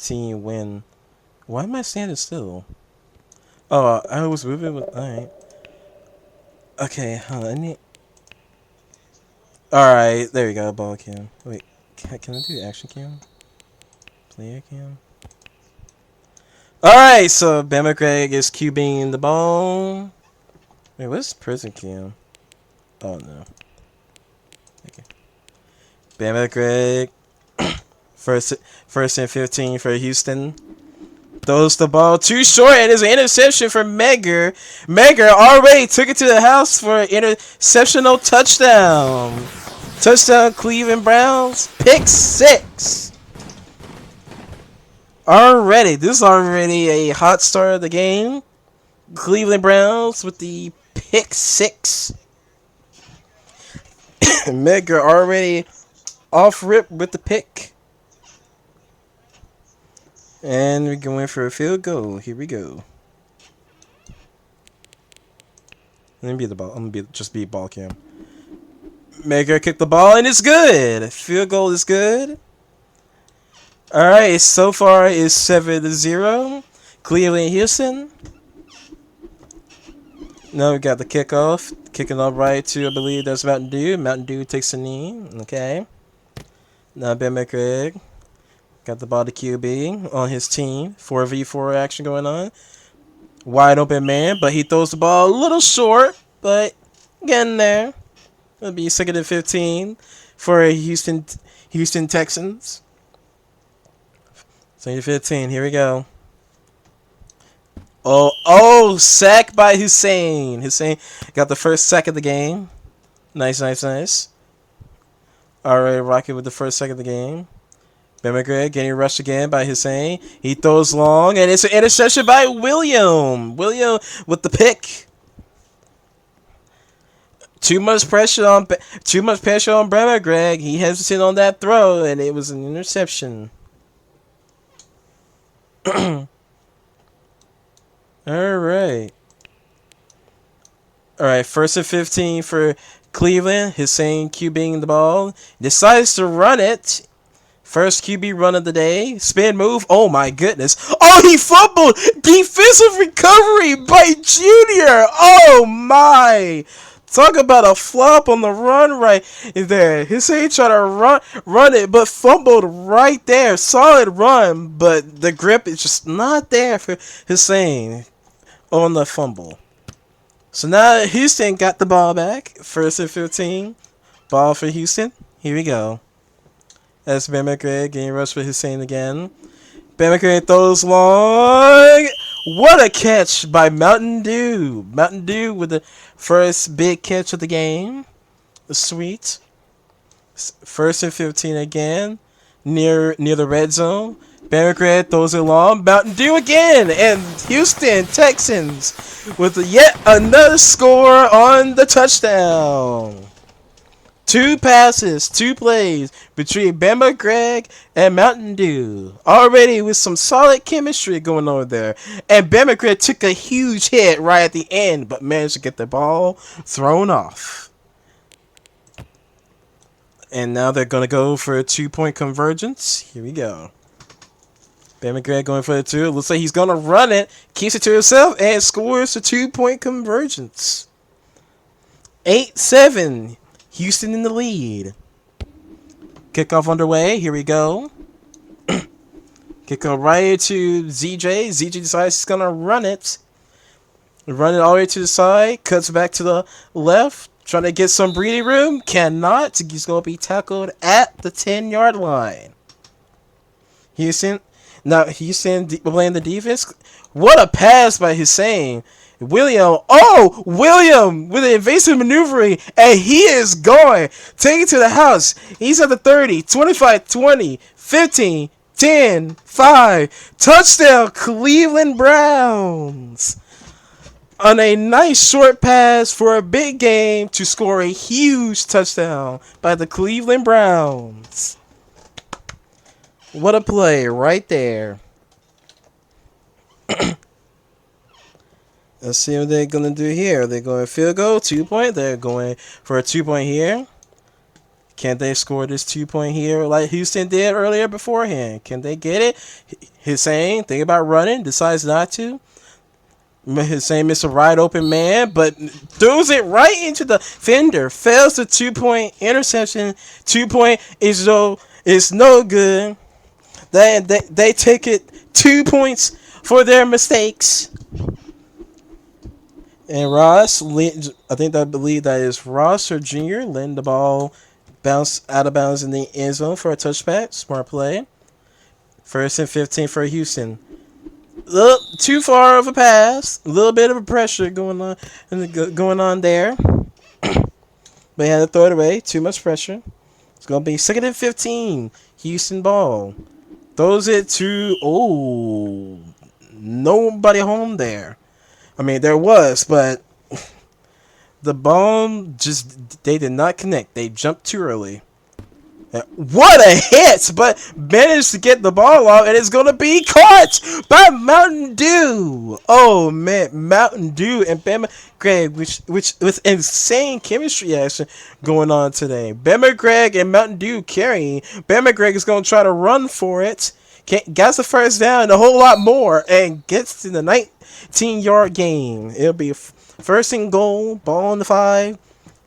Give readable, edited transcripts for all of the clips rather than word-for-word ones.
15 win. Why am I standing still? Oh, I was moving with. Alright. Okay, hold on. Alright, there we go. Ball cam. Wait, can I do action cam? Player cam? Alright, so Bama Greg is cubing the ball. Wait, what's prison cam? Oh no. Okay. Bama Greg. First and 15 for Houston. Throws the ball too short, and it's an interception for Megger. Megger already took it to the house for an interceptional touchdown. Touchdown, Cleveland Browns. Pick 6. This is already a hot start of the game. Cleveland Browns with the pick 6. Megger already off rip with the pick. And we're going for a field goal. Here we go. Let me be the ball. I'm gonna just be ball cam. Megger kicked the ball and it's good. Field goal is good. Alright, so far it's 7-0. Cleveland Houston. Now we got the kickoff. Kicking up right to, I believe that's Mountain Dew. Mountain Dew takes a knee. Okay. Now Ben McCraig. Got the ball to QB on his team. 4v4 action going on. Wide open man, but he throws the ball a little short, but getting there. It'll be 2nd and 15 for Houston Texans. 2nd and 15. Here we go. Oh, sack by Hussein. Hussein got the first sack of the game. Nice. Alright, rocking with the first sack of the game. Ben McGregor getting rushed again by Hussein. He throws long, and it's an interception by William. William with the pick. Too much pressure on Ben McGregor. He hesitated on that throw, and it was an interception. All right, 1st and 15 for Cleveland. Hussein QBing the ball. Decides to run it. First QB run of the day. Spin move. Oh my goodness. Oh, he fumbled. Defensive recovery by Junior. Oh my. Talk about a flop on the run right there. Hussein tried to run it, but fumbled right there. Solid run, but the grip is just not there for Hussein on the fumble. So now Houston got the ball back. 1st and 15. Ball for Houston. Here we go. That's Ben McCraig getting rushed for Hussein again. Ben McCraig throws long. What a catch by Mountain Dew. Mountain Dew with the first big catch of the game. Sweet. 1st and 15 again. Near the red zone. Ben McCraig throws it long. Mountain Dew again. And Houston Texans with yet another score on the touchdown. 2 passes, 2 plays between Bama Greg and Mountain Dew. Already with some solid chemistry going on there. And Bama Greg took a huge hit right at the end, but managed to get the ball thrown off. And now they're going to go for a 2-point convergence. Here we go. Bama Greg going for the 2. Looks like he's going to run it. Keeps it to himself and scores a 2-point convergence. 8-7. Houston in the lead. Kickoff underway. Here we go. Kickoff right to ZJ. ZJ decides he's going to run it. Run it all the way to the side. Cuts back to the left. Trying to get some breathing room. Cannot. He's going to be tackled at the 10-yard line. Houston. Now, Houston playing the defense. What a pass by Hussein. William with an invasive maneuvering, and he is going. Take it to the house. He's at the 30, 25, 20, 15, 10, 5. Touchdown, Cleveland Browns. On a nice short pass for a big game to score a huge touchdown by the Cleveland Browns. What a play right there. Let's see what they're going to do here. They're going field goal, 2-point. They're going for a 2-point here. Can they score this 2-point here like Houston did earlier beforehand? Can they get it? Hussein, think about running, decides not to. Hussein missed a wide open man, but throws it right into the fender. Fails the 2-point interception. 2-point is no good. They take it 2 points for their mistakes. And Ross, I believe that is Ross or Junior, letting the ball bounce out of bounds in the end zone for a touchback. Smart play. 1st and 15 for Houston. Look, too far of a pass. A little bit of a pressure going on there. But he had to throw it away. Too much pressure. It's going to be 2nd and 15. Houston ball. Throws it to... nobody home there. I mean, there was, but the ball they did not connect. They jumped too early. What a hit! But managed to get the ball off, and it's going to be caught by Mountain Dew. Oh, man. Mountain Dew and Bama Greg, which with insane chemistry action going on today. Bama Greg and Mountain Dew carrying. Bama Greg is going to try to run for it. Gets the first down and a whole lot more, and gets to the 19-yard gain. It'll be 1st and goal, ball on the 5.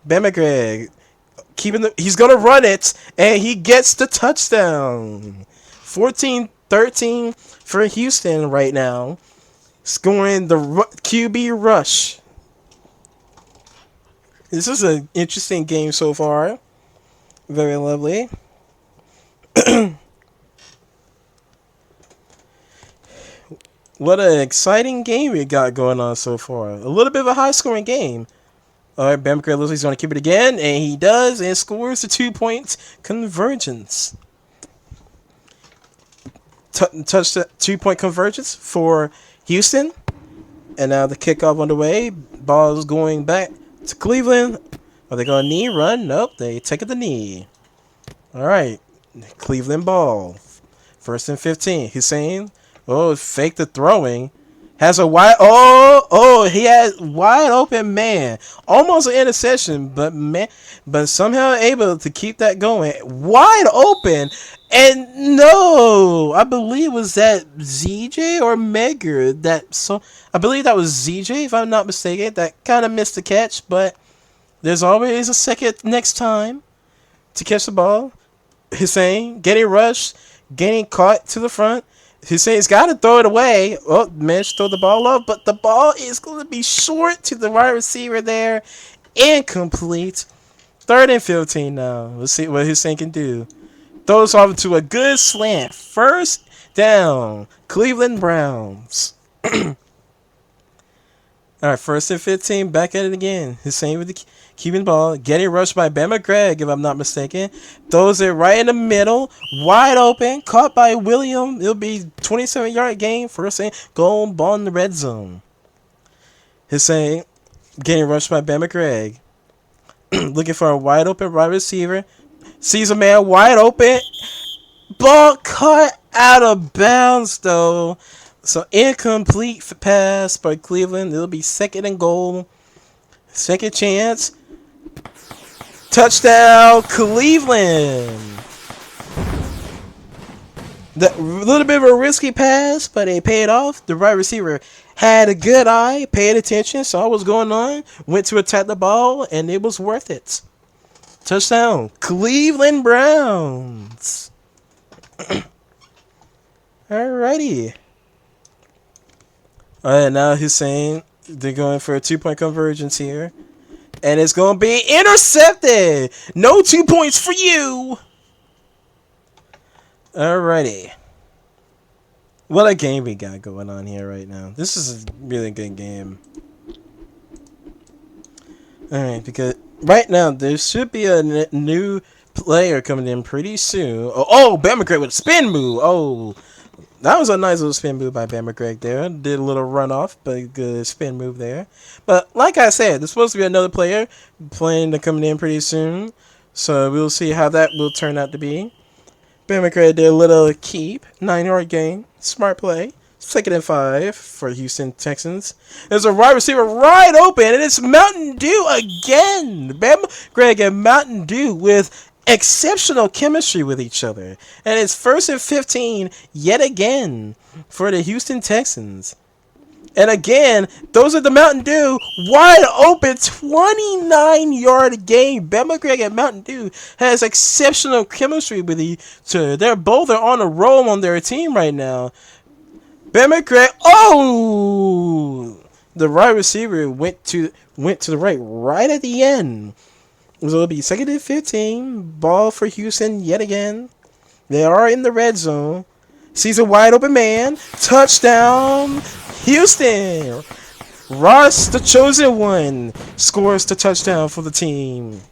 Bama Greg he's gonna run it, and he gets the touchdown. 14-13 for Houston right now, scoring the QB rush. This is an interesting game so far. Very lovely. What an exciting game we got going on so far. A little bit of a high-scoring game. All right, Bama Greg looks like he's going to keep it again, and he does, and scores the 2-point convergence. Touch the 2-point convergence for Houston. And now the kickoff underway. Ball is going back to Cleveland. Are they going to knee run? Nope, they take it the knee. All right, Cleveland ball. 1st and 15. Hussein. Oh, fake the throwing. Has a he has wide open man. Almost an interception, but somehow able to keep that going. Wide open. And no, I believe was that ZJ or Megger I believe that was ZJ if I'm not mistaken. That kind of missed the catch, but there's always a second next time to catch the ball. Hussein getting rushed, getting caught to the front. Hussein's got to throw it away. Oh, managed to throw the ball up, but the ball is going to be short to the wide receiver there. Incomplete. 3rd and 15 now. Let's see what Hussein can do. Throws off to a good slant. 1st down. Cleveland Browns. All right, 1st and 15. Back at it again. Hussein with the keeping the ball. Getting rushed by Bama Greg, if I'm not mistaken. Throws it right in the middle. Wide open. Caught by William. It'll be 27-yard gain. 1st and goal. Ball in the red zone. Hussein getting rushed by Bama Greg. Looking for a wide open wide receiver. Sees a man wide open. Ball cut out of bounds, though. So incomplete pass by Cleveland. It'll be 2nd and goal. Second chance. Touchdown, Cleveland. A little bit of a risky pass, but it paid off. The wide receiver had a good eye, paid attention, saw what was going on, went to attack the ball, and it was worth it. Touchdown, Cleveland Browns. Alrighty. Alright, now Hussein, they're going for a 2-point convergence here. And it's going to be intercepted. No 2 points for you. Alrighty. What a game we got going on here right now. This is a really good game. Alright, because right now there should be a new player coming in pretty soon. Oh, Bama Greg with a spin move. Oh, that was a nice little spin move by Bama Greg there. Did a little runoff, but a good spin move there. But like I said, there's supposed to be another player coming in pretty soon. So we'll see how that will turn out to be. Bama Greg did a little keep. 9-yard gain. Smart play. 2nd and 5 for Houston Texans. There's a wide receiver wide open, and it's Mountain Dew again. Bama Greg and Mountain Dew with exceptional chemistry with each other. And it's 1st and 15 yet again for the Houston Texans. And again, those are the Mountain Dew wide open 29-yard game. Ben McGregor and Mountain Dew has exceptional chemistry with each other. They're both are on a roll on their team right now. Ben McGregor, oh, the wide receiver went to the right at the end. So it'll be 2nd and 15. Ball for Houston yet again. They are in the red zone. Sees a wide open man. Touchdown, Houston. Ross, the chosen one, scores the touchdown for the team.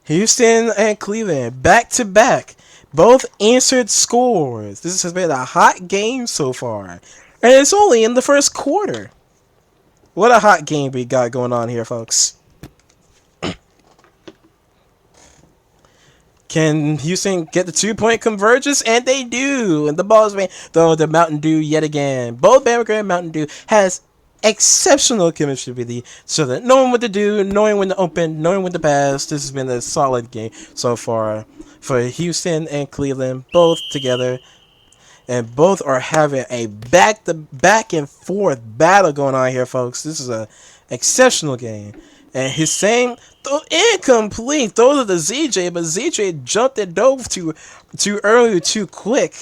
Houston and Cleveland, back to back. Both answered scores. This has been a hot game so far. And it's only in the first quarter. What a hot game we got going on here, folks. Can Houston get the 2-point convergence? And they do. And the ball is made. Though the Mountain Dew yet again. Both Bama and Mountain Dew has exceptional chemistry with each other. Knowing what to do, knowing when to open, knowing when to pass. This has been a solid game so far for Houston and Cleveland. Both together. And both are having a back and forth battle going on here, folks. This is a exceptional game. And his same incomplete. Those are the ZJ, but ZJ jumped and dove too early, too quick.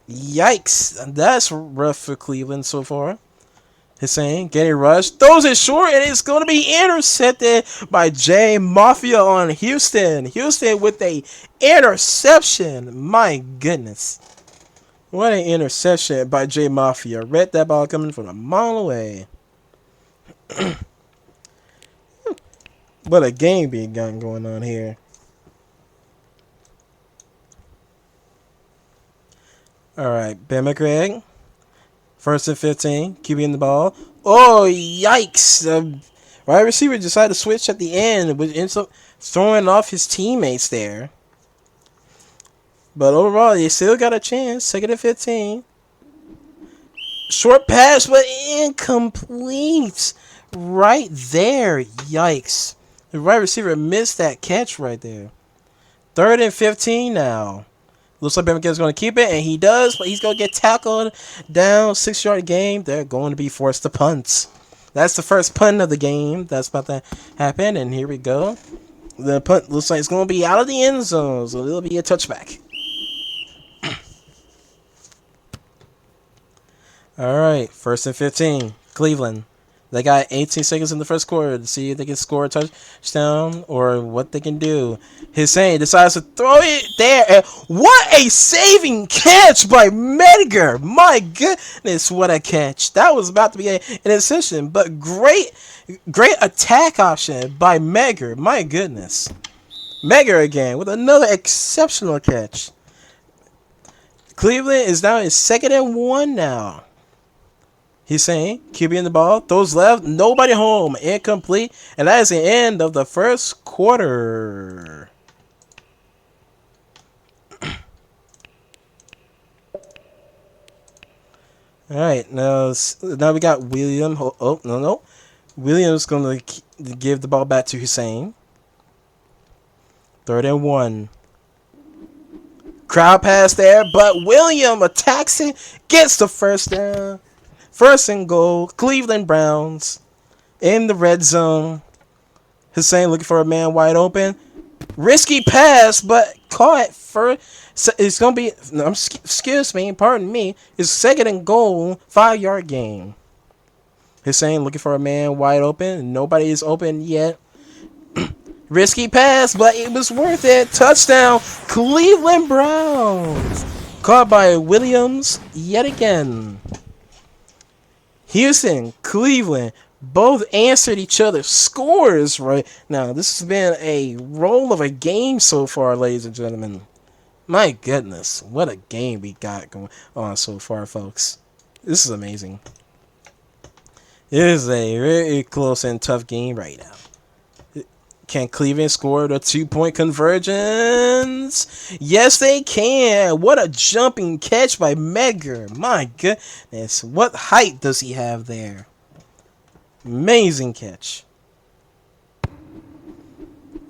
Yikes. That's rough for Cleveland so far. Hussein getting rushed. Throws it short, and it's going to be intercepted by J Mafia on Houston. Houston with a interception. My goodness. What an interception by J Mafia. Read that ball coming from a mile away. What a game we got going on here. Alright, Ben McGregor. 1st and 15. QB in the ball. Oh, yikes. Wide receiver decided to switch at the end, which ends up throwing off his teammates there. But overall, they still got a chance. 2nd and 15. Short pass, but incomplete. Right there. Yikes. The wide receiver missed that catch right there. 3rd and 15 now. Looks like Ben McGregor's going to keep it, and he does, but he's going to get tackled down. 6-yard game. They're going to be forced to punt. That's the first punt of the game. That's about to happen, and here we go. The punt looks like it's going to be out of the end zone, so it'll be a touchback. All right, 1st and 15. Cleveland. They got 18 seconds in the first quarter to see if they can score a touchdown or what they can do. Hussein decides to throw it there. And what a saving catch by Medgar. My goodness, what a catch. That was about to be an interception, but great attack option by Medgar. My goodness. Medgar again with another exceptional catch. Cleveland is now in 2nd and 1 now. He's saying, QB in the ball, throws left, nobody home, incomplete, and that is the end of the first quarter. All right, now we got William. Oh, no. William's going to give the ball back to Hussein. 3rd and 1. Crowd pass there, but William attacks it, gets the first down. 1st and goal, Cleveland Browns in the red zone. Hussein looking for a man wide open. Risky pass, but caught first. So it's going to be, pardon me. It's 2nd and goal, 5-yard game. Hussein looking for a man wide open. Nobody is open yet. Risky pass, but it was worth it. Touchdown, Cleveland Browns. Caught by Williams yet again. Houston, Cleveland, both answered each other's scores right now. This has been a roll of a game so far, ladies and gentlemen. My goodness, what a game we got going on so far, folks. This is amazing. It is a very close and tough game right now. Can Cleveland score the 2-point convergence? Yes, they can. What a jumping catch by Medgar. My goodness. What height does he have there? Amazing catch.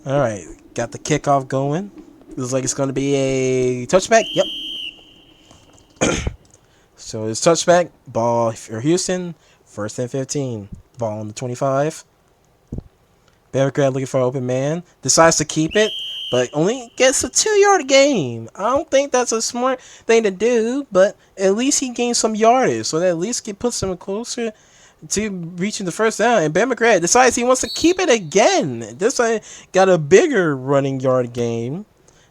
All right. Got the kickoff going. Looks like it's going to be a touchback. Yep. So it's touchback. Ball for Houston. First and 15. Ball on the 25. Democrat looking for an open man. Decides to keep it, but only gets a 2-yard gain. I don't think that's a smart thing to do, but at least he gains some yardage, so that at least it puts him closer to reaching the first down. And Ben McGrath decides he wants to keep it again. This time got a bigger running yard gain.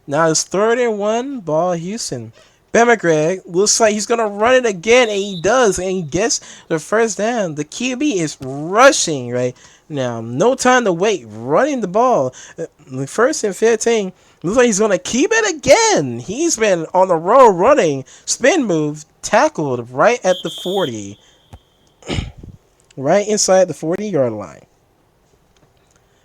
Now it's 3rd and 1, ball Houston. Ben McGrath looks like he's going to run it again, and he does, and he gets the first down. The QB is rushing right now. No time to wait, running the ball. First and 15. Looks like he's going to keep it again. He's been on the road running. Spin move, tackled right at the 40. Right inside the 40-yard line.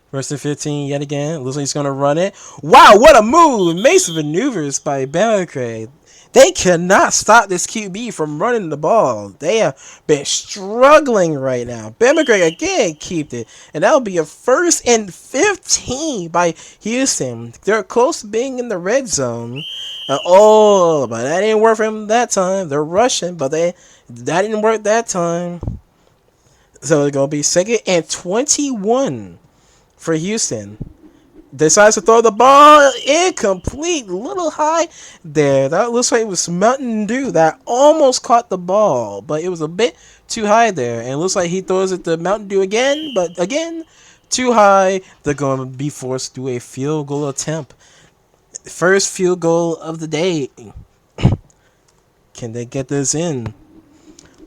First and 15 yet again. Looks like he's going to run it. Wow, what a move. Amazing maneuvers by Ben McGrath. They cannot stop this QB from running the ball. They have been struggling right now. Ben McGrath again kept it. And that'll be a 1st and 15 by Houston. They're close to being in the red zone. But that didn't work for them that time. They're rushing, but that didn't work that time. So it's going to be 2nd and 21 for Houston. Decides to throw the ball incomplete, little high there. That looks like it was Mountain Dew that almost caught the ball, but it was a bit too high there. And it looks like he throws it to Mountain Dew again, but again, too high. They're going to be forced to do a field goal attempt. First field goal of the day. Can they get this in?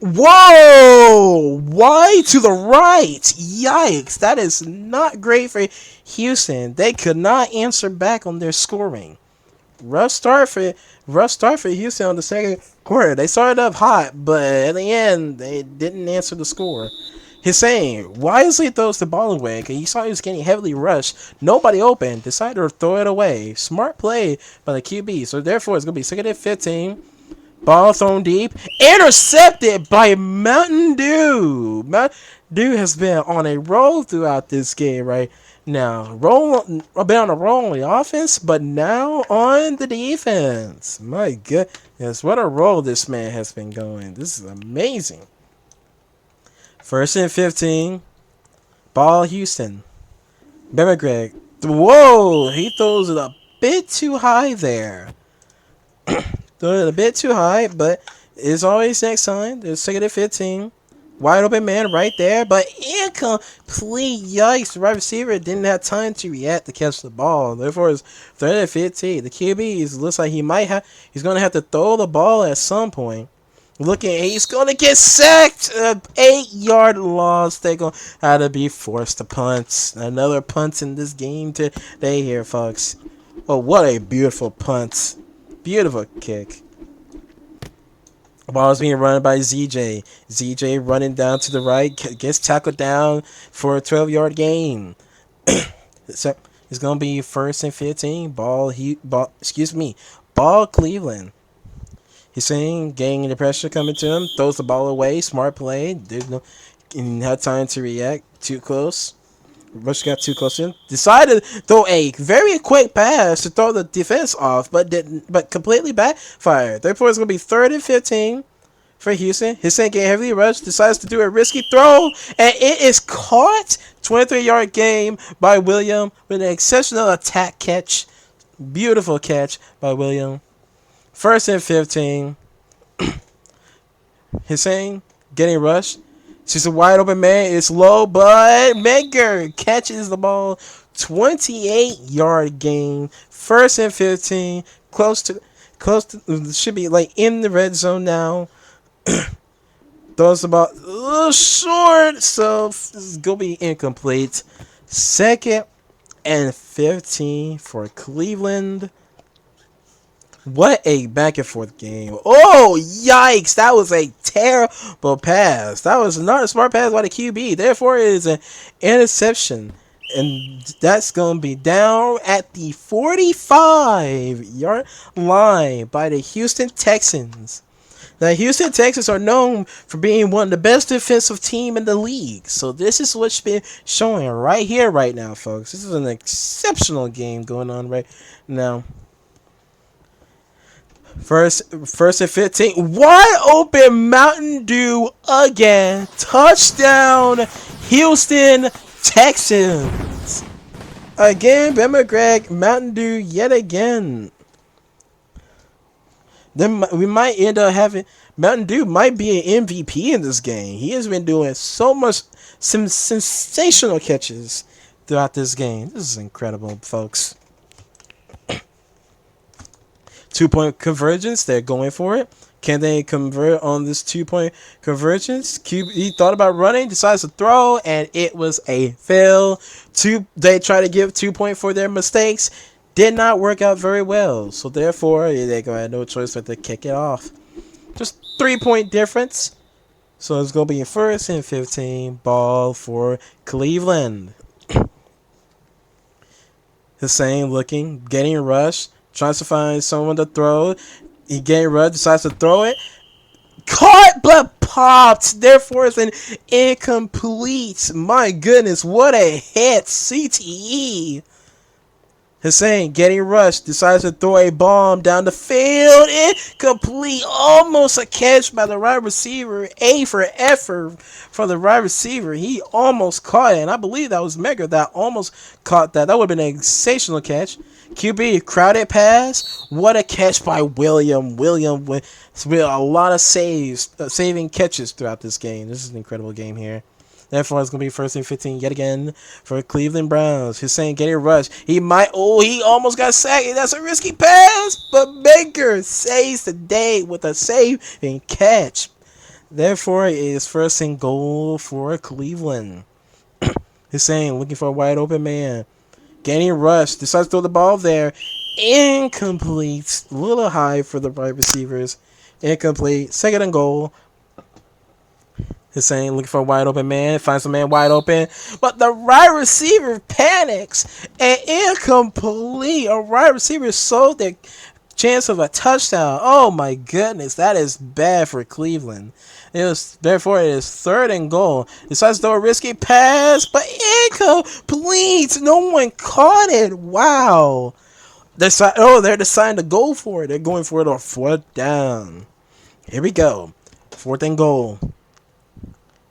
Whoa! Wide to the right. Yikes. That is not great for Houston. They could not answer back on their scoring. Rough start for Houston on the second quarter. They started up hot, but at the end, they didn't answer the score. Hussein wisely throws the ball away because he saw he was getting heavily rushed. Nobody open. Decided to throw it away. Smart play by the QB. So therefore, it's going to be 2nd and 15. Ball thrown deep. Intercepted by Mountain Dew. Mountain Dew has been on a roll throughout this game right now. Been on a roll on the offense, but now on the defense. My goodness, what a roll this man has been going. This is amazing. 1st and 15. Ball Houston. Ben McGrath. Whoa, he throws it a bit too high there. Throw it a bit too high, but it's always next time. There's 2nd and 15. Wide open man right there, but incomplete. Yikes. The right receiver didn't have time to react to catch the ball. Therefore, it's 3rd and 15. The QB looks like he's going to have to throw the ball at some point. He's going to get sacked. 8-yard loss. They're going to have to be forced to punt. Another punt in this game today here, folks. Oh, what a beautiful punt. Beautiful kick. Ball is being run by ZJ. ZJ running down to the right. Gets tackled down for a 12-yard gain. So it's going to be 1st and 15. Ball Cleveland. He's saying getting the pressure coming to him. Throws the ball away. Smart play. Didn't have time to react. Too close. Rush got too close to him. Decided to throw a very quick pass to throw the defense off, but completely backfired. Therefore, it's going to be 3rd and 15 for Houston. Houston getting heavily rushed. Decides to do a risky throw, and it is caught. 23-yard gain by William with an exceptional attack catch. Beautiful catch by William. 1st and 15. Hussein getting rushed. She's a wide open man. It's low, but Medgar catches the ball. 28-yard gain. 1st and 15. Close to should be like in the red zone now. Throws the ball a little short, so this is gonna be incomplete. 2nd and 15 for Cleveland. What a back and forth game. Oh, yikes. That was a terrible pass. That was not a smart pass by the QB. Therefore, it is an interception. And that's going to be down at the 45-yard line by the Houston Texans. Now, Houston Texans are known for being one of the best defensive team in the league. So this is what's been showing right here, right now, folks. This is an exceptional game going on right now. First and 15. Wide open Mountain Dew again. Touchdown, Houston Texans. Again, Ben McGregor, Mountain Dew yet again. Then we might end up having Mountain Dew might be an MVP in this game. He has been doing some sensational catches throughout this game. This is incredible, folks. 2-point convergence. They're going for it. Can they convert on this 2-point convergence? He thought about running, decides to throw, and it was a fail. They try to give 2-point for their mistakes. Did not work out very well. So therefore, they had no choice but to kick it off. Just 3-point difference. So it's going to be first and 15. Ball for Cleveland. Hussein looking, getting rushed. Tries to find someone to throw. He getting rushed, decides to throw it. Caught but popped. Therefore, it's an incomplete. My goodness, what a hit. CTE. Hussein getting rushed, decides to throw a bomb down the field. Incomplete. Almost a catch by the wide receiver. A for effort for the wide receiver. He almost caught it. And I believe that was Mega that almost caught that. That would have been a sensational catch. QB, crowded pass. What a catch by William. William with a lot of saving catches throughout this game. This is an incredible game here. Therefore, it's going to be first and 15 yet again for Cleveland Browns. Hussein getting rushed. He almost got sacked. That's a risky pass, but Baker saves the day with a saving catch. Therefore, it is first and goal for Cleveland. Hussein looking for a wide open man. Getting rushed. Decides to throw the ball there. Incomplete. A little high for the wide receivers. Incomplete. Second and goal. Hussein looking for a wide open man. Finds a man wide open. But the wide receiver panics. And incomplete. A wide receiver sold their chance of a touchdown. Oh my goodness. That is bad for Cleveland. Therefore, it is third and goal. Decides to throw a risky pass. But incomplete. No one caught it. Wow. They're deciding to go for it. They're going for it on fourth down. Here we go. Fourth and goal.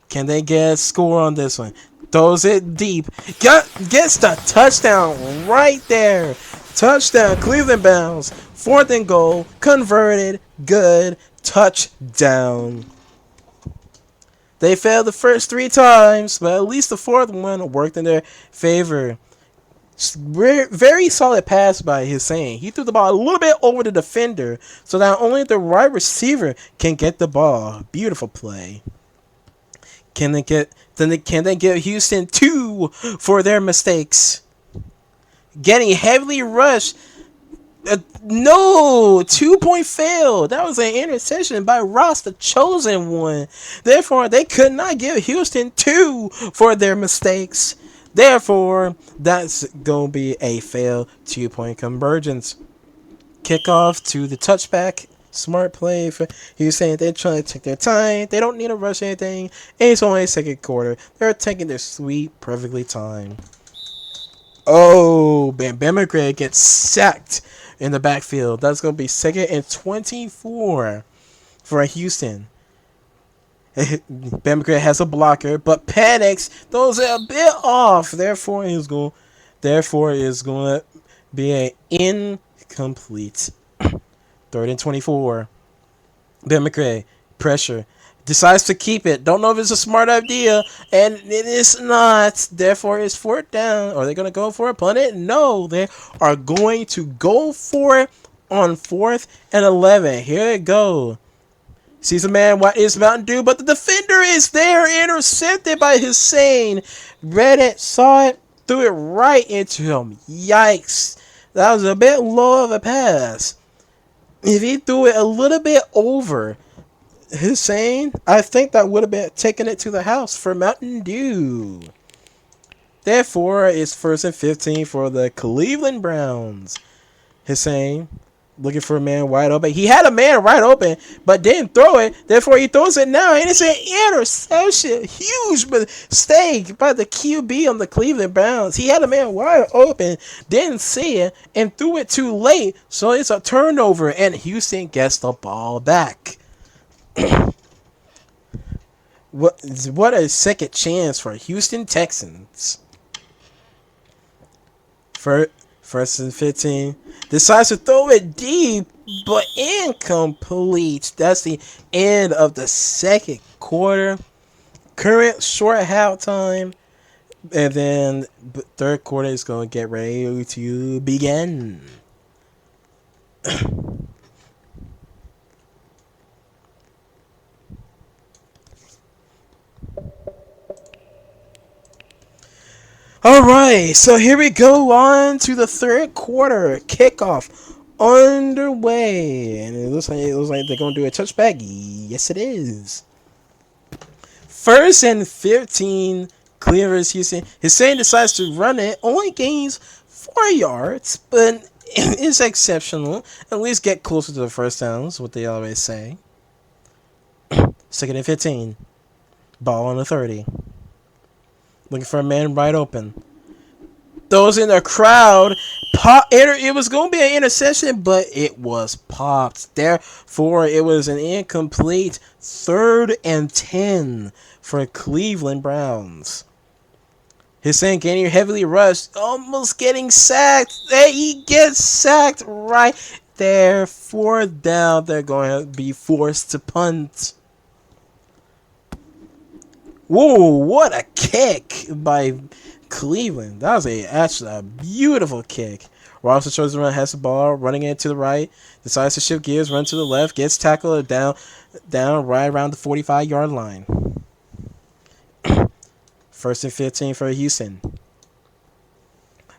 Can they get a score on this one? Throws it deep. Gets the touchdown right there. Touchdown. Cleveland Browns. Fourth and goal. Converted. Good. Touchdown. They failed the first 3 times, but at least the fourth one worked in their favor. Very solid pass by Hussein. He threw the ball a little bit over the defender, so that only the wide receiver can get the ball. Beautiful play. Can they give Houston 2 for their mistakes? Getting heavily rushed. No, 2-point fail. That was an interception by Ross, the chosen one. Therefore, they could not give Houston 2 for their mistakes. Therefore, that's going to be a failed 2-point convergence. Kickoff to the touchback. Smart play for Houston. They're trying to take their time. They don't need to rush anything. And it's only second quarter. They're taking their sweet, perfectly time. Oh, Ben McGregor gets sacked in the backfield. That's going to be second and 24 for Houston. Ben McGregor has a blocker, but panics. Throws it a bit off. Therefore, is going to be an incomplete. Third and 24. Ben McRae, pressure. Decides to keep it. Don't know if it's a smart idea. And it is not. Therefore, it's fourth down. Are they going to go for it? Punt it? No. They are going to go for it on 4th and 11. Here they go. Sees a man. What is Mountain Dew? But the defender is there. Intercepted by Hussein. Read it. Saw it. Threw it right into him. Yikes. That was a bit low of a pass. If he threw it a little bit over Hussein, I think that would have been taking it to the house for Mountain Dew. Therefore, it's first and 15 for the Cleveland Browns. Hussein Looking for a man wide open. He had a man wide open, but didn't throw it. Therefore, he throws it now, and it's an interception. Huge mistake by the QB on the Cleveland Browns. He had a man wide open, didn't see it, and threw it too late. So it's a turnover, and Houston gets the ball back. What a second chance for Houston Texans. First and 15. Decides to throw it deep, but incomplete. That's the end of the second quarter. Current short halftime. And then third quarter is going to get ready to begin. Alright, so here we go on to the third quarter. Kickoff underway. And it looks like they're going to do a touchback. Yes, it is. First and 15, Cleveland Houston. Hussein decides to run it. Only gains 4 yards, but it's exceptional. At least get closer to the first down, is what they always say. Second and 15. Ball on the 30. Looking for a man right open. Those in the crowd. It was going to be an interception, but it was popped. Therefore, it was an incomplete 3rd and 10 for Cleveland Browns. Hussein getting heavily rushed. Almost getting sacked. He gets sacked right there. 4th down. They're going to be forced to punt. Whoa, what a kick by Cleveland. That was actually a beautiful kick. Robinson shows the run, has the ball, running it to the right, decides to shift gears, run to the left, gets tackled down right around the 45-yard line. First and 15 for Houston.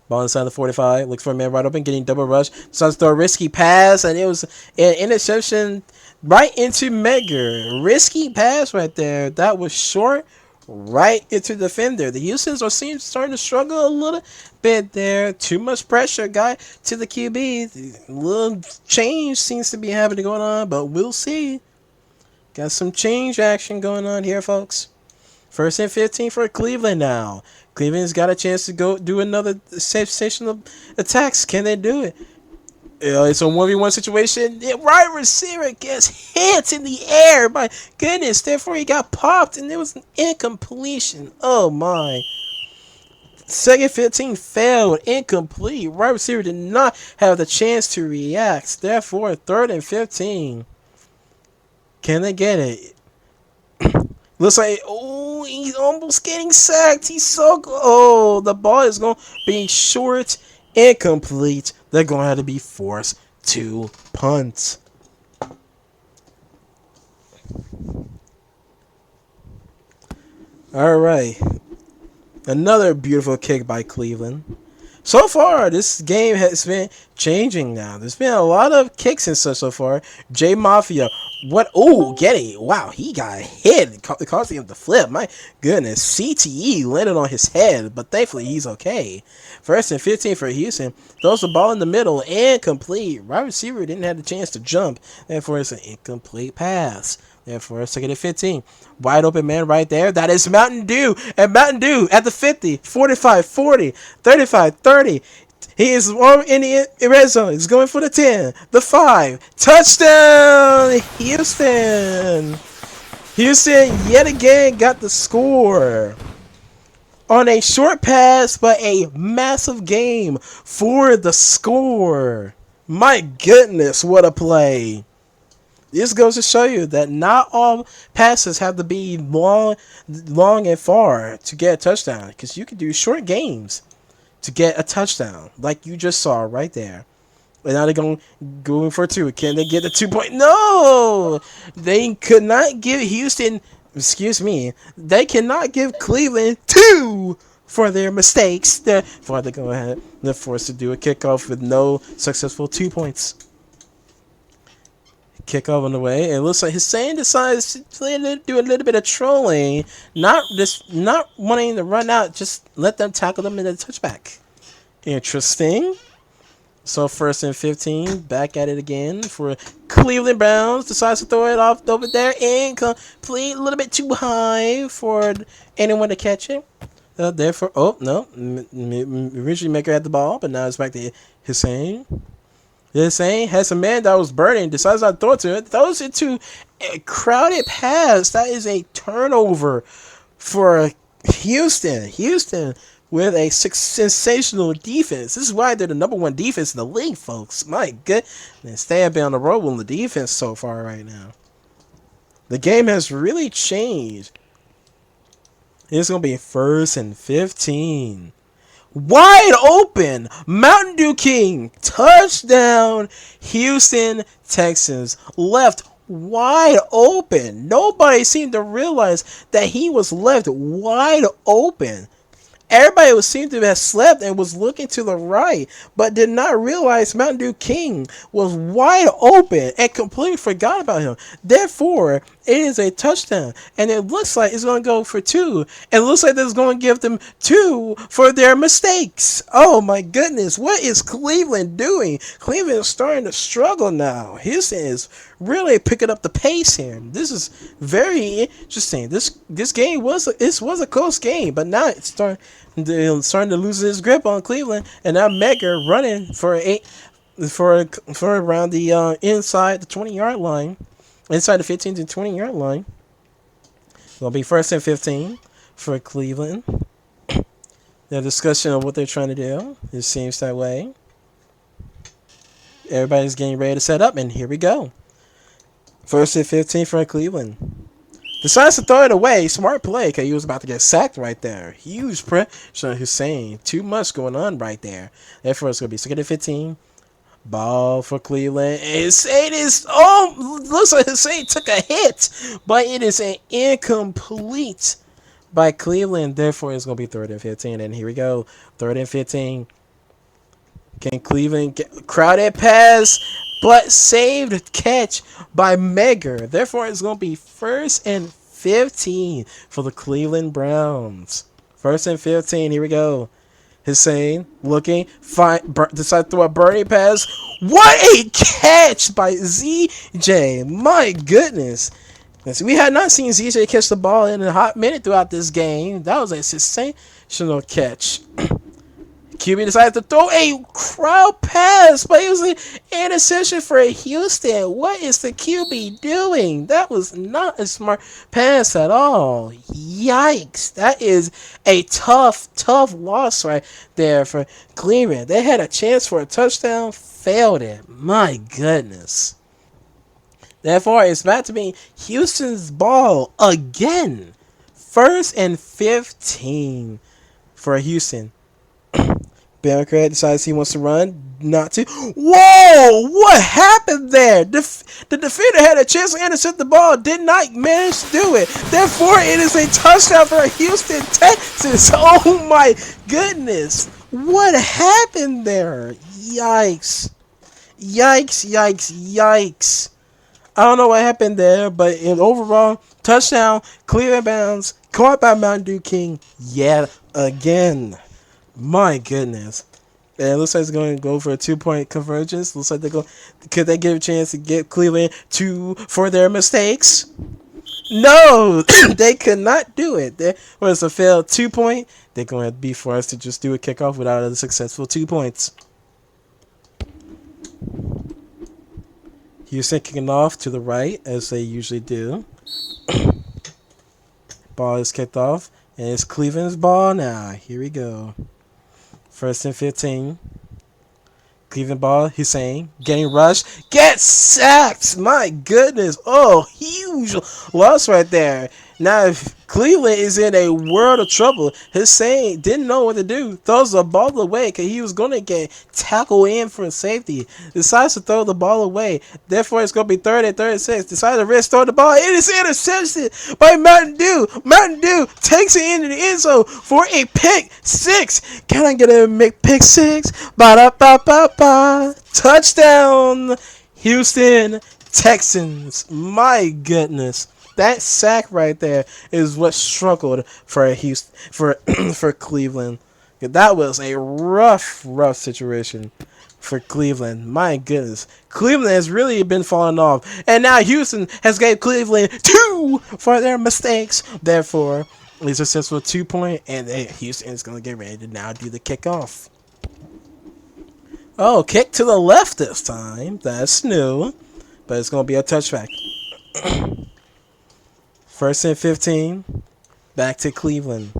Ball inside the 45, looks for a man right open, getting double rush, decides to throw a risky pass, and it was an interception right into Megger. Risky pass right there. That was short. Right into the defender. The Houstons are starting to struggle a little bit there. Too much pressure, to the QB. A little change seems to be happening going on, but we'll see. Got some change action going on here, folks. First and 15 for Cleveland now. Cleveland's got a chance to go do another sensational attacks. Can they do it? It's a 1v1 situation. The wide receiver gets hit in the air. My goodness. Therefore, he got popped, and it was an incompletion. Oh, my. Second 15 failed. Incomplete. Wide receiver did not have the chance to react. Therefore, 3rd and 15. Can they get it? Looks like, he's almost getting sacked. He's so good. Oh, the ball is going to be short. Incomplete. They're going to have to be forced to punt. All right. Another beautiful kick by Cleveland. So far, this game has been changing now. There's been a lot of kicks and such so far. J Mafia. What? Oh, Getty. Wow, he got hit. Causing him to flip. My goodness. CTE landed on his head, but thankfully he's okay. First and 15 for Houston. Throws the ball in the middle. Incomplete. Wide receiver didn't have the chance to jump. Therefore, it's an incomplete pass. Therefore, second and 15. Wide open man right there. That is Mountain Dew. And Mountain Dew at the 50, 45, 40, 35, 30. He is in the red zone. He's going for the 10, the 5. Touchdown, Houston. Houston yet again got the score. On a short pass, but a massive game for the score. My goodness, what a play. This goes to show you that not all passes have to be long and far to get a touchdown. Because you can do short games to get a touchdown. Like you just saw right there. And now they're going for 2. Can they get the 2 point? No! They could not give Houston... Excuse me. They cannot give Cleveland 2 for their mistakes. Therefore, they're going ahead. They're forced to do a kickoff with no successful 2 points. Kickoff on the way. It looks like Hussein decides to do a little bit of trolling, not wanting to run out. Just let them tackle them in the touchback. Interesting. So 1st and 15, back at it again for Cleveland Browns. Decides to throw it off over there and complete a little bit too high for anyone to catch it. Therefore, oh no, originally Maker had the ball, but now it's back to Hussein. Hussein has a man that was burning, decides not to throw it to it, throws it to a crowded pass. That is a turnover for Houston. Houston with a sensational defense. This is why they're the #1 defense in the league, folks. My goodness, they have been on the road with the defense so far right now. The game has really changed. It's going to be 1st and 15. Wide open. Mountain Dew King. Touchdown. Houston Texans. Left wide open. Nobody seemed to realize that he was left wide open. Everybody seemed to have slept and was looking to the right, but did not realize Mountain Dew King was wide open and completely forgot about him. Therefore, it is a touchdown, and it looks like it's going to go for 2. And it looks like it's going to give them 2 for their mistakes. Oh my goodness, what is Cleveland doing? Cleveland is starting to struggle now. Houston is really picking up the pace here. This is very interesting. This game was a close game, but now it's starting to lose his grip on Cleveland, and now Mega running for around the inside the 20-yard line, inside the 15 to 20-yard line. It'll be 1st and 15 for Cleveland. The discussion of what they're trying to do, it seems that way. Everybody's getting ready to set up, and here we go. 1st and 15 for Cleveland. Decides to throw it away. Smart play, because he was about to get sacked right there. Huge pressure on Hussein. Too much going on right there. Therefore, it's going to be 2nd and 15. Ball for Cleveland. Looks like Hussein took a hit, but it is an incomplete by Cleveland. Therefore, it's going to be 3rd and 15. And here we go. 3rd and 15. Can Cleveland get crowded pass, but saved catch by Megger. Therefore, it's going to be 1st and 15 for the Cleveland Browns. 1st and 15. Here we go. Hussein looking, decide to throw a birdie pass. What a catch by ZJ! My goodness. We had not seen ZJ catch the ball in a hot minute throughout this game. That was a sensational catch. QB decided to throw a crowd pass, but it was an interception for Houston. What is the QB doing? That was not a smart pass at all. Yikes. That is a tough loss right there for Cleveland. They had a chance for a touchdown, failed it. My goodness. Therefore, it's back to being Houston's ball again. 1st and 15 for Houston. Democrat decides he wants to run, not to. Whoa! What happened there? The defender had a chance to intercept the ball, did not manage to do it. Therefore, it is a touchdown for Houston Texans. Oh my goodness! What happened there? Yikes! Yikes! Yikes! Yikes! I don't know what happened there, but in overall touchdown, Cleveland Browns caught by Mountain Dew King yet again. My goodness. And it looks like it's going to go for a 2-point convergence. Looks like could they give a chance to get Cleveland 2 for their mistakes? No, they could not do it. There was a failed 2-point. They're going to be forced to just do a kickoff without a successful 2 points. Houston kicking off to the right, as they usually do. Ball is kicked off, and it's Cleveland's ball now. Here we go. 1st and 15. Cleveland ball. Hussein getting rushed. Gets sacked. My goodness. Oh, huge loss right there. Now, if Cleveland is in a world of trouble, Hussein didn't know what to do. Throws the ball away because he was going to get tackled in for safety. Decides to throw the ball away. Therefore, it's going to be 3rd and 36. Decides to risk throw the ball. It is intercepted by Mountain Dew. Mountain Dew takes it into the end zone for a pick 6. Can I get a pick 6? Ba-da-ba-ba-ba. Touchdown, Houston Texans. My goodness. That sack right there is what struggled for for Cleveland. That was a rough situation for Cleveland. My goodness. Cleveland has really been falling off. And now Houston has gave Cleveland 2 for their mistakes. Therefore, it's a successful 2-point, and Houston is going to get ready to now do the kickoff. Oh, kick to the left this time. That's new. But it's going to be a touchback. First and 15. Back to Cleveland.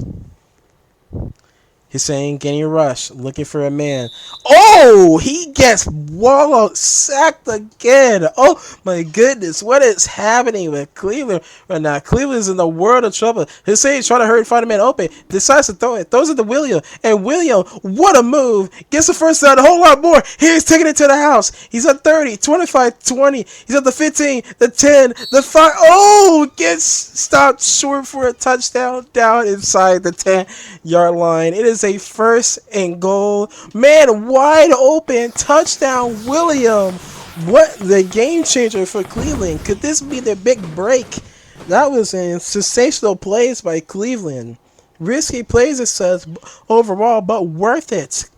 Hussein getting rushed, looking for a man. Oh, he gets wallowed, sacked again. Oh my goodness, what is happening with Cleveland right now? Cleveland's in the world of trouble. Hussein's trying to hurry, find a man open, decides to throw it, throws it to William, and William, what a move, gets the first down, a whole lot more. He's taking it to the house. He's at 30, 25, 20. He's at the 15, the 10, the 5. Oh, gets stopped short for a touchdown down inside the 10-yard line. It is a first and goal. Man, wide open. Touchdown, William. What the game changer for Cleveland. Could this be their big break? That was a sensational plays by Cleveland. Risky plays, it says, overall, but worth it.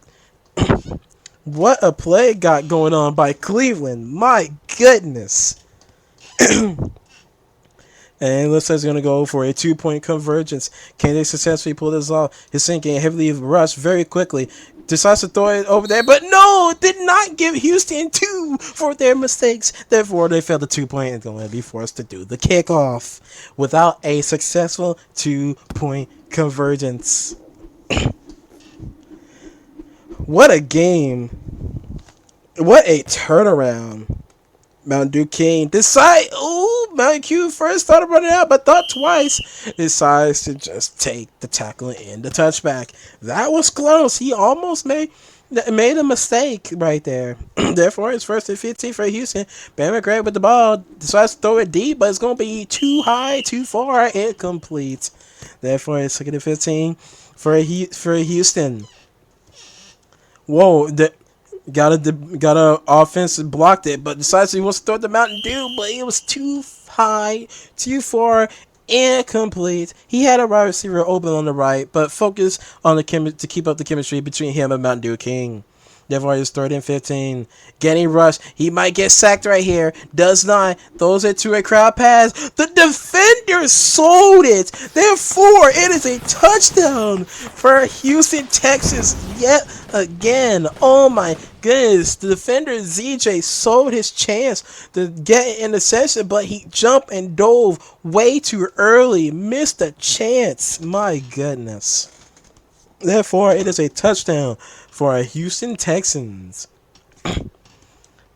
What a play got going on by Cleveland. My goodness. And it looks like it's going to go for a 2-point convergence. Can they successfully pull this off? His sinking heavily rushed very quickly. Decides to throw it over there, but no, did not give Houston 2 for their mistakes. Therefore, they failed the 2-point and going to be forced to do the kickoff without a successful 2-point convergence. What a game. What a turnaround. Mountain Dew King Mountain Dew first started running out, but thought twice. Decides to just take the tackle and the touchback. That was close. He almost made a mistake right there. Therefore, it's first and 15 for Houston. Ben McGregor with the ball decides to throw it deep, but it's going to be too high, too far, incomplete. Therefore, it's second and 15 for Houston. Whoa, got a offense blocked it, but decides he wants to throw it to Mountain Dew, but it was too high, too far, incomplete. He had a wide receiver open on the right, but focused on to keep up the chemistry between him and Mountain Dew King. Therefore, it's 3rd and 15. Getting rushed. He might get sacked right here. Does not. Throws it to a crowd pass. The defender sold it. Therefore, it is a touchdown for Houston, Texas yet again. Oh my goodness. The defender, ZJ, sold his chance to get in the session, but he jumped and dove way too early. Missed a chance. My goodness. Therefore, it is a touchdown for our Houston Texans.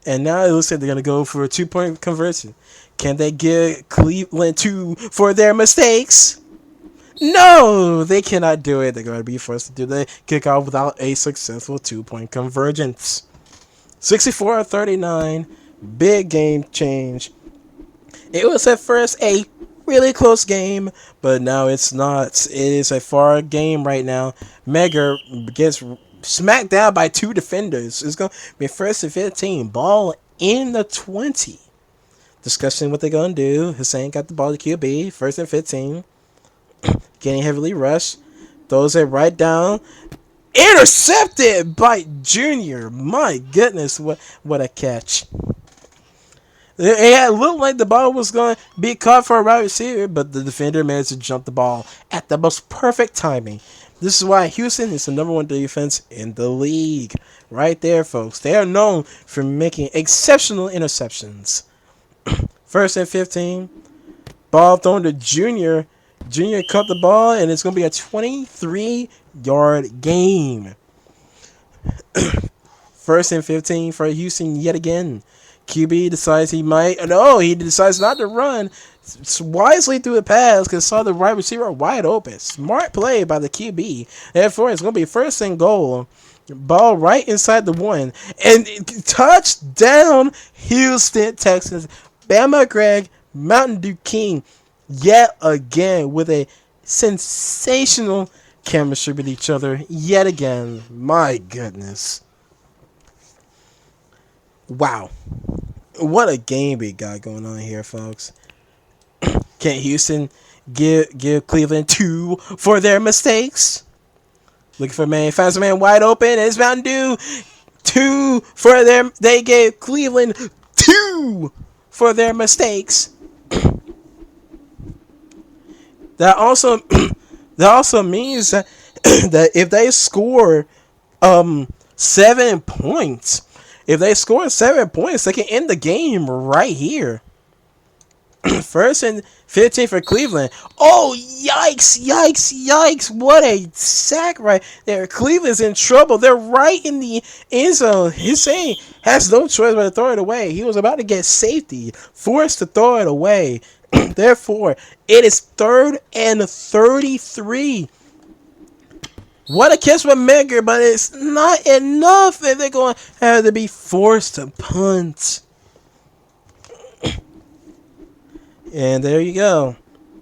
And now it looks like they're going to go for a 2-point conversion. Can they give Cleveland 2 for their mistakes? No, they cannot do it. They're going to be forced to do the kickoff without a successful 2-point convergence. 64-39. Big game change. It was at first a really close game, but now it's not. It is a far game right now. Mega gets smacked down by 2 defenders. It's going to be 1st and 15. Ball in the 20. Discussing what they're going to do. Hussein got the ball to QB. 1st and 15. Getting heavily rushed. Throws it right down. Intercepted by Junior. My goodness, what a catch. It looked like the ball was going to be caught for a wide receiver, but the defender managed to jump the ball at the most perfect timing. This is why Houston is the #1 defense in the league. Right there, folks. They are known for making exceptional interceptions. 1st and 15. Ball thrown to Junior. Junior caught the ball, and it's going to be a 23-yard game. 1st and 15 for Houston yet again. QB decides he decides not to run. Wisely threw the pass because saw the wide receiver wide open. Smart play by the QB. Therefore, it's going to be 1st and goal. Ball right inside the 1. And touchdown, Houston Texans. Bama Greg, Mountain Dew King, yet again with a sensational chemistry with each other. Yet again. My goodness. Wow. What a game we got going on here, folks. Can Houston give Cleveland 2 for their mistakes? Looking for a man. Finds a man wide open. It's Mountain Dew. Two for their. They gave Cleveland two for their mistakes. That also that also means that that if they score 7 points, if they score 7 points, they can end the game right here. First and 15 for Cleveland. Oh, yikes, yikes, yikes. What a sack right there. Cleveland's in trouble. They're right in the end zone. Hussein has no choice but to throw it away. He was about to get safety, forced to throw it away. Therefore, it is 3rd and 33. What a catch from Megger, but it's not enough if they're going to have to be forced to punt. And there you go.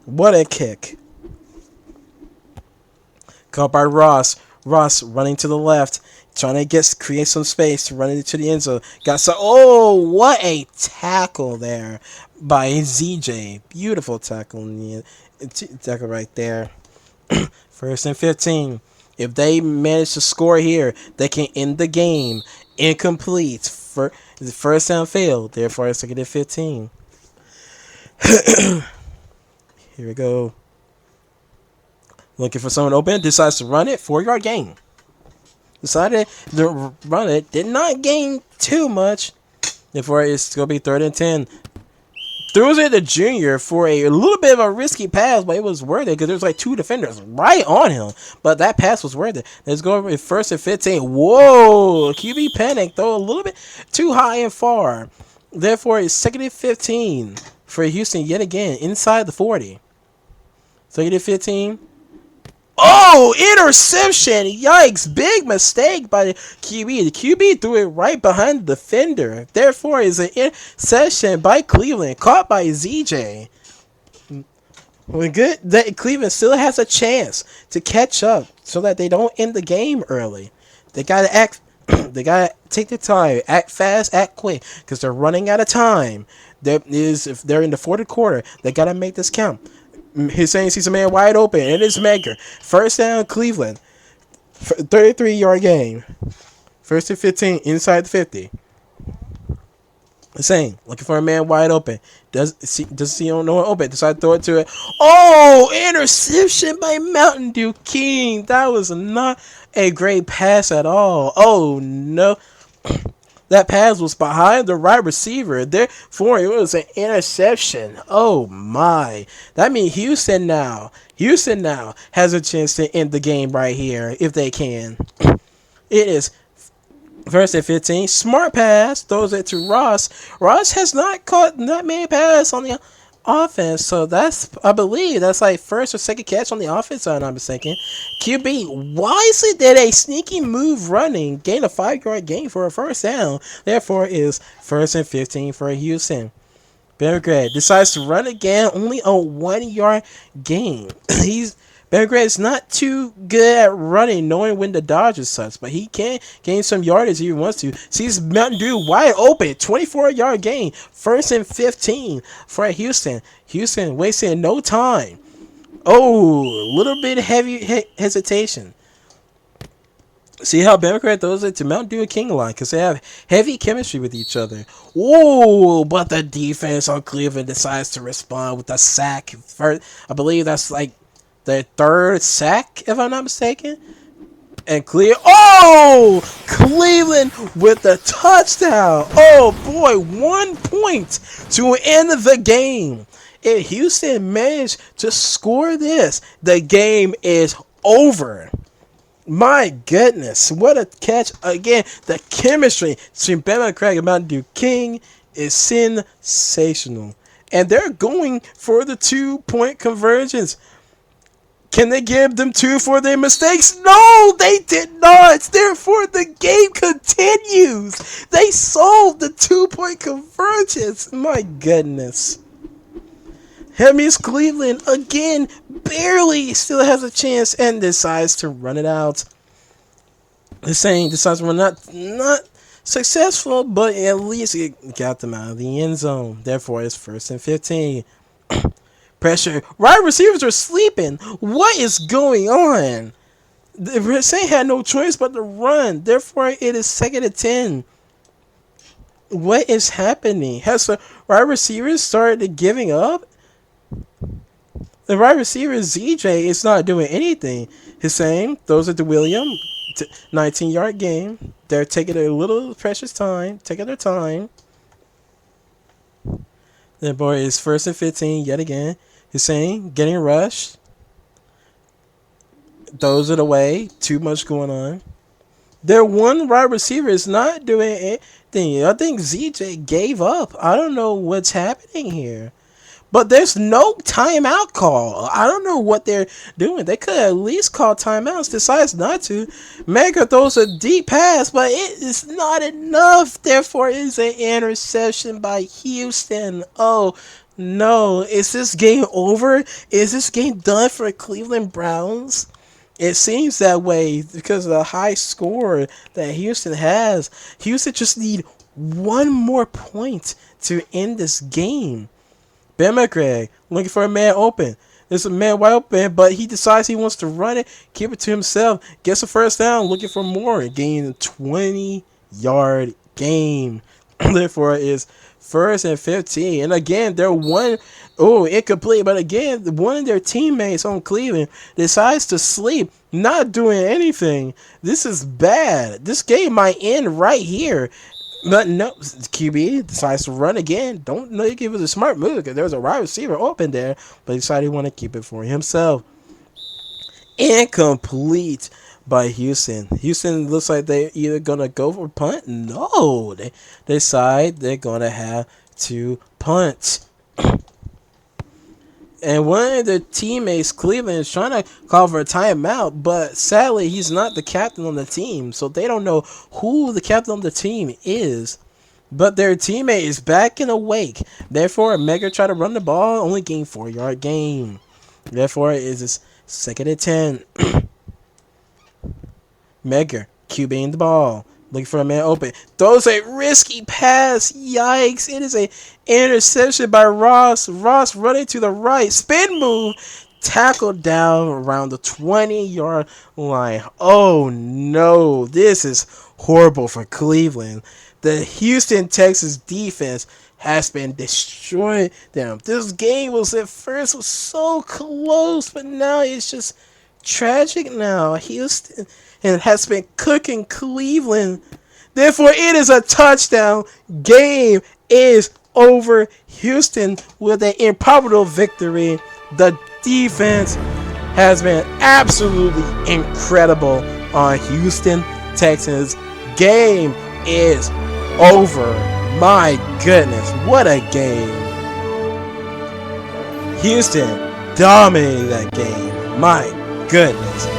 What a kick. Caught by Ross. Ross running to the left. Trying to create some space to run into the end zone. Oh, what a tackle there by ZJ. Beautiful tackle tackle right there. 1st and 15. If they manage to score here, they can end the game. Incomplete. The first down failed. Therefore, it's 2nd and 15. Here we go. Looking for someone open. Decides to run it. 4-yard gain. Decided to run it. Did not gain too much. Therefore, it's going to be 3rd and 10. Throws it to Junior for a little bit of a risky pass, but it was worth it because there's like 2 defenders right on him. But that pass was worth it. Let's go with 1st and 15. Whoa! QB panic, though, a little bit too high and far. Therefore, it's 2nd and 15 for Houston yet again inside the 40. 2nd and 15. Oh, interception! Yikes! Big mistake by the QB. The QB threw it right behind the defender. Therefore, it's an interception by Cleveland, caught by ZJ. Well, good that Cleveland still has a chance to catch up, so that they don't end the game early. They gotta act. They gotta take their time, act fast, act quick, because they're running out of time. If they're in the 4th quarter, they gotta make this count. Hussein sees a man wide open. It is Megger. 1st down, Cleveland. 33-yard gain. 1st and 15 inside the 50. Hussein looking for a man wide open. Does see no one open? Decide to throw it to it. Oh, interception by Mountain Dew King. That was not a great pass at all. Oh no. That pass was behind the right receiver. Therefore, it was an interception. Oh, my. That means Houston now has a chance to end the game right here if they can. It is 1st and 15. Smart pass. Throws it to Ross. Ross has not caught that many passes on the offense. So I believe that's like 1st or 2nd catch on the offense, if I'm not mistaken. QB wisely did a sneaky move running, gain a 5-yard gain for a 1st down. Therefore, is 1st and 15 for Houston. Belgrade decides to run again, only a 1-yard gain. Belgrade's not too good at running, knowing when to dodge and such, but he can gain some yardage if he wants to. Sees Mountain Dew wide open, 24-yard gain, 1st and 15 for Houston. Houston wasting no time. Oh, a little bit heavy hesitation. See how Belgrade throws it to Mountain Dew and King line because they have heavy chemistry with each other. Oh, but the defense on Cleveland decides to respond with a sack. First, I believe that's like the 3rd sack, if I'm not mistaken. And Cleveland with the touchdown. Oh boy, 1 point to end the game. If Houston managed to score this, the game is over. My goodness, what a catch. Again, the chemistry between Bama Craig and Mountain Dew King is sensational. And they're going for the 2-point conversions. Can they give them 2 for their mistakes? No, they did not. Therefore, the game continues. They solved the 2-point convergence. My goodness. That means Cleveland, again, barely still has a chance and decides to run it out. Decides we're not successful, but at least it got them out of the end zone. Therefore, it's 1st and 15. Pressure. Wide receivers are sleeping. What is going on? The Saint had no choice but to run. Therefore, it is 2nd and 10. What is happening? Has the wide receiver started giving up? The wide receiver ZJ is not doing anything. Hussein throws it to William. 19-yard game. They're taking a little precious time. Taking their time. The boy is 1st and 15 yet again. Hussein getting rushed. Throws it away. Too much going on. Their one wide receiver is not doing anything. I think ZJ gave up. I don't know what's happening here. But there's no timeout call. I don't know what they're doing. They could at least call timeouts. Decides not to. Mega throws a deep pass, but it is not enough. Therefore, it is an interception by Houston. Oh, no. Is this game over? Is this game done for Cleveland Browns? It seems that way because of the high score that Houston has. Houston just need one more point to end this game. Ben McRae looking for a man open. There's a man wide open, but he decides he wants to run it, keep it to himself, gets a first down, looking for more, gaining a 20-yard game. Therefore, it is 1st and 15. And again, they're incomplete. But again, one of their teammates on Cleveland decides to sleep, not doing anything. This is bad. This game might end right here. But no, QB decides to run again. Don't know if it was a smart move because there was a wide receiver open there, but he decided he wanted to keep it for himself. Incomplete by Houston. Houston looks like they're either gonna go for punt. No, they decide they're gonna have to punt. And one of the teammates, Cleveland, is trying to call for a timeout, but sadly, he's not the captain on the team, so they don't know who the captain on the team is. But their teammate is back and awake. Therefore, Mega tried to run the ball, only gained 4-yard game. Therefore, it is 2nd and 10. Mega QBing the ball. Looking for a man open. Throws a risky pass. Yikes. It is a interception by Ross. Ross running to the right. Spin move. Tackled down around the 20-yard line. Oh, no. This is horrible for Cleveland. The Houston Texans defense has been destroying them. This game was so close, but now it's just tragic now. Houston and has been cooking Cleveland. Therefore, it is a touchdown. Game is over. Houston with an improbable victory. The defense has been absolutely incredible on Houston Texans. Game is over. My goodness, what a game. Houston dominated that game. My goodness.